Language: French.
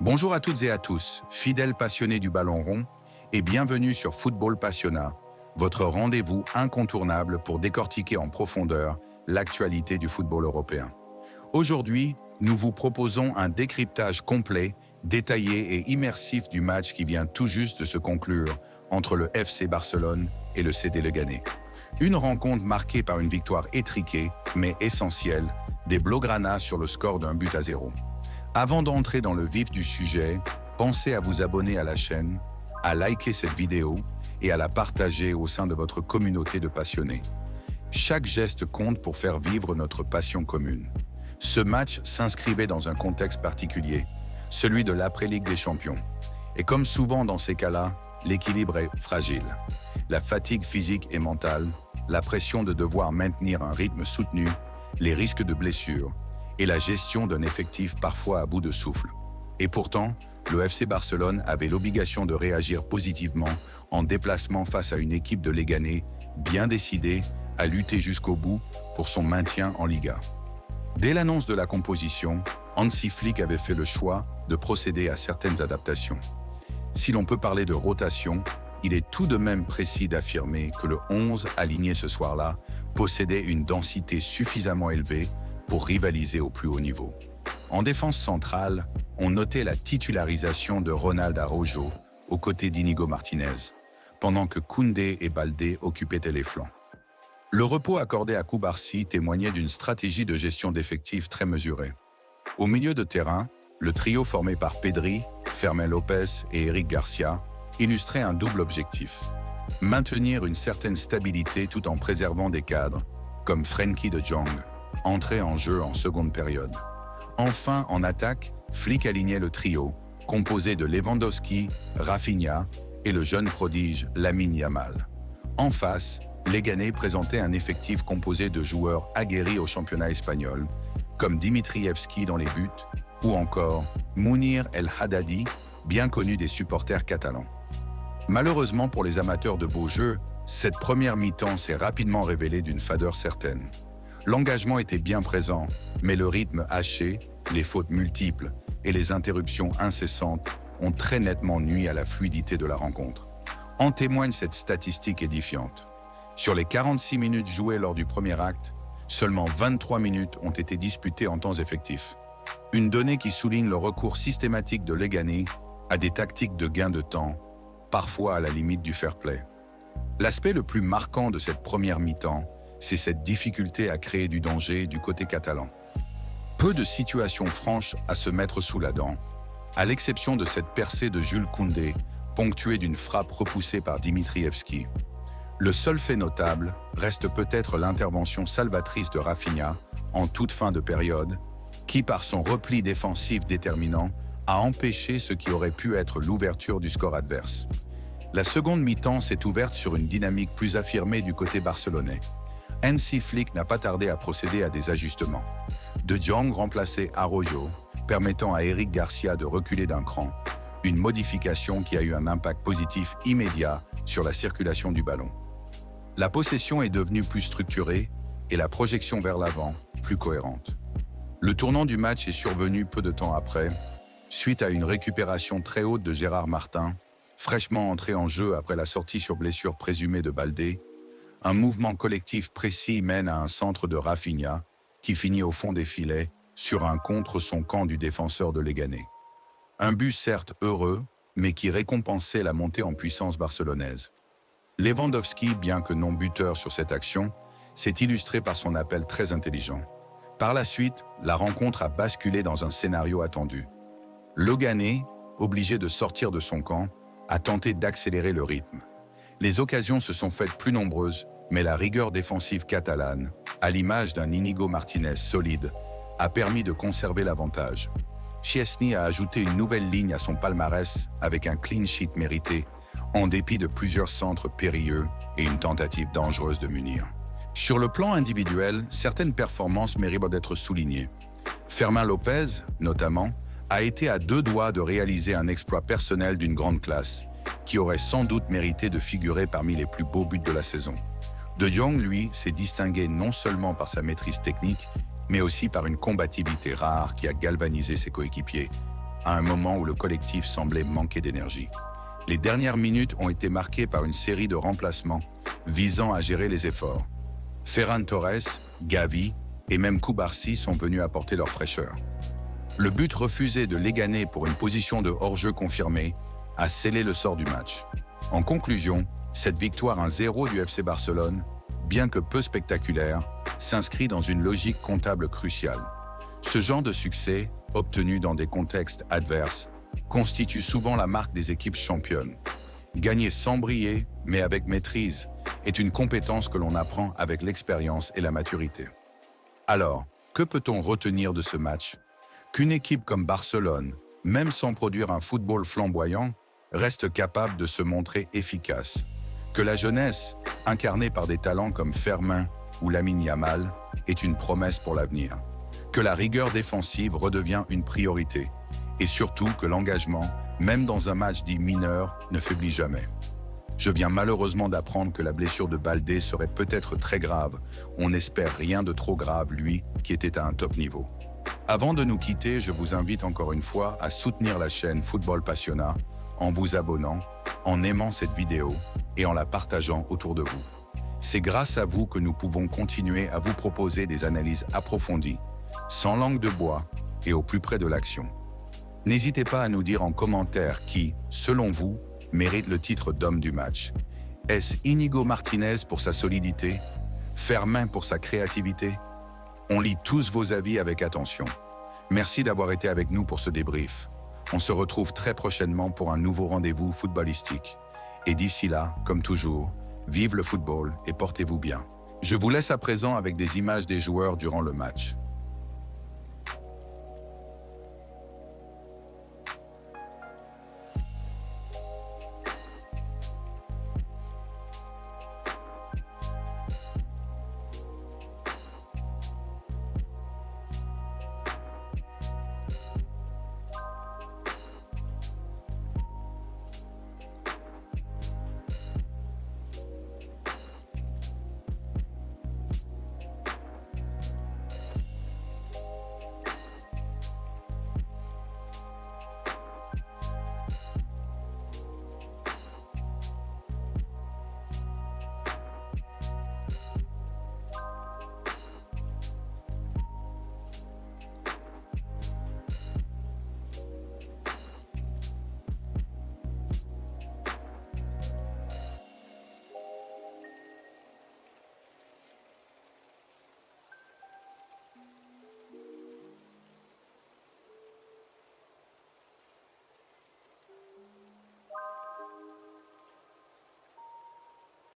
Bonjour à toutes et à tous, fidèles passionnés du ballon rond, et bienvenue sur Football Passionnat, votre rendez-vous incontournable pour décortiquer en profondeur l'actualité du football européen. Aujourd'hui, nous vous proposons un décryptage complet, détaillé et immersif du match qui vient tout juste de se conclure entre le FC Barcelone et le CD Leganés. Une rencontre marquée par une victoire étriquée, mais essentielle, des Blaugrana sur le score d'1-0. Avant d'entrer dans le vif du sujet, pensez à vous abonner à la chaîne, à liker cette vidéo et à la partager au sein de votre communauté de passionnés. Chaque geste compte pour faire vivre notre passion commune. Ce match s'inscrivait dans un contexte particulier, celui de l'après-Ligue des Champions. Et comme souvent dans ces cas-là, l'équilibre est fragile. La fatigue physique et mentale, la pression de devoir maintenir un rythme soutenu, les risques de blessures et la gestion d'un effectif parfois à bout de souffle. Et pourtant, le FC Barcelone avait l'obligation de réagir positivement en déplacement face à une équipe de Leganés bien décidée à lutter jusqu'au bout pour son maintien en Liga. Dès l'annonce de la composition, Hansi Flick avait fait le choix de procéder à certaines adaptations. Si l'on peut parler de rotation, il est tout de même précis d'affirmer que le 11 aligné ce soir-là possédait une densité suffisamment élevée pour rivaliser au plus haut niveau. En défense centrale, on notait la titularisation de Ronald Araujo aux côtés d'Inigo Martinez, pendant que Koundé et Baldé occupaient les flancs. Le repos accordé à Cubarsí témoignait d'une stratégie de gestion d'effectifs très mesurée. Au milieu de terrain, le trio formé par Pedri, Fermín López et Eric Garcia illustrait un double objectif. Maintenir une certaine stabilité tout en préservant des cadres, comme Frenkie de Jong, entré en jeu en seconde période. Enfin, en attaque, Flick alignait le trio, composé de Lewandowski, Rafinha et le jeune prodige Lamine Yamal. En face, Leganés présentait un effectif composé de joueurs aguerris au championnat espagnol, comme Dimitrievski dans les buts, ou encore Mounir El Haddadi, bien connu des supporters catalans. Malheureusement pour les amateurs de beaux jeux, cette première mi-temps s'est rapidement révélée d'une fadeur certaine. L'engagement était bien présent, mais le rythme haché, les fautes multiples et les interruptions incessantes ont très nettement nui à la fluidité de la rencontre. En témoigne cette statistique édifiante. Sur les 46 minutes jouées lors du premier acte, seulement 23 minutes ont été disputées en temps effectif. Une donnée qui souligne le recours systématique de Leganés à des tactiques de gain de temps, parfois à la limite du fair play. L'aspect le plus marquant de cette première mi-temps, c'est cette difficulté à créer du danger du côté catalan. Peu de situations franches à se mettre sous la dent, à l'exception de cette percée de Jules Koundé, ponctuée d'une frappe repoussée par Dimitrievski. Le seul fait notable reste peut-être l'intervention salvatrice de Rafinha en toute fin de période, qui par son repli défensif déterminant a empêché ce qui aurait pu être l'ouverture du score adverse. La seconde mi-temps s'est ouverte sur une dynamique plus affirmée du côté barcelonais. Hansi Flick n'a pas tardé à procéder à des ajustements. De Jong remplaçait Araujo, permettant à Eric Garcia de reculer d'un cran, une modification qui a eu un impact positif immédiat sur la circulation du ballon. La possession est devenue plus structurée et la projection vers l'avant plus cohérente. Le tournant du match est survenu peu de temps après, suite à une récupération très haute de Gérard Martin, fraîchement entré en jeu après la sortie sur blessure présumée de Baldé. Un mouvement collectif précis mène à un centre de Rafinha qui finit au fond des filets sur un contre son camp du défenseur de Leganés. Un but certes heureux, mais qui récompensait la montée en puissance barcelonaise. Lewandowski, bien que non buteur sur cette action, s'est illustré par son appel très intelligent. Par la suite, la rencontre a basculé dans un scénario attendu. Leganés, obligé de sortir de son camp, a tenté d'accélérer le rythme. Les occasions se sont faites plus nombreuses, mais la rigueur défensive catalane, à l'image d'un Inigo Martinez solide, a permis de conserver l'avantage. Szczęsny a ajouté une nouvelle ligne à son palmarès avec un clean sheet mérité, en dépit de plusieurs centres périlleux et une tentative dangereuse de Munir. Sur le plan individuel, certaines performances méritent d'être soulignées. Fermín López, notamment, a été à deux doigts de réaliser un exploit personnel d'une grande classe, qui aurait sans doute mérité de figurer parmi les plus beaux buts de la saison. De Jong, lui, s'est distingué non seulement par sa maîtrise technique, mais aussi par une combativité rare qui a galvanisé ses coéquipiers. à un moment où le collectif semblait manquer d'énergie. Les dernières minutes ont été marquées par une série de remplacements visant à gérer les efforts. Ferran Torres, Gavi et même Koubarsi sont venus apporter leur fraîcheur. Le but refusé de Leganés pour une position de hors-jeu confirmée a scellé le sort du match. En conclusion, cette victoire 1-0 du FC Barcelone, bien que peu spectaculaire, s'inscrit dans une logique comptable cruciale. Ce genre de succès, obtenu dans des contextes adverses, constitue souvent la marque des équipes championnes. Gagner sans briller, mais avec maîtrise, est une compétence que l'on apprend avec l'expérience et la maturité. Alors, que peut-on retenir de ce match? Qu'une équipe comme Barcelone, même sans produire un football flamboyant, reste capable de se montrer efficace. Que la jeunesse, incarnée par des talents comme Fermin ou Lamine Yamal, est une promesse pour l'avenir. Que la rigueur défensive redevient une priorité. Et surtout que l'engagement, même dans un match dit mineur, ne faiblit jamais. Je viens malheureusement d'apprendre que la blessure de Baldé serait peut-être très grave. On n'espère rien de trop grave, lui, qui était à un top niveau. Avant de nous quitter, je vous invite encore une fois à soutenir la chaîne Football Passionnat en vous abonnant, en aimant cette vidéo et en la partageant autour de vous. C'est grâce à vous que nous pouvons continuer à vous proposer des analyses approfondies, sans langue de bois et au plus près de l'action. N'hésitez pas à nous dire en commentaire qui, selon vous, mérite le titre d'homme du match. Est-ce Inigo Martinez pour sa solidité? Fermin pour sa créativité? On lit tous vos avis avec attention. Merci d'avoir été avec nous pour ce débrief. On se retrouve très prochainement pour un nouveau rendez-vous footballistique. Et d'ici là, comme toujours, vive le football et portez-vous bien. Je vous laisse à présent avec des images des joueurs durant le match.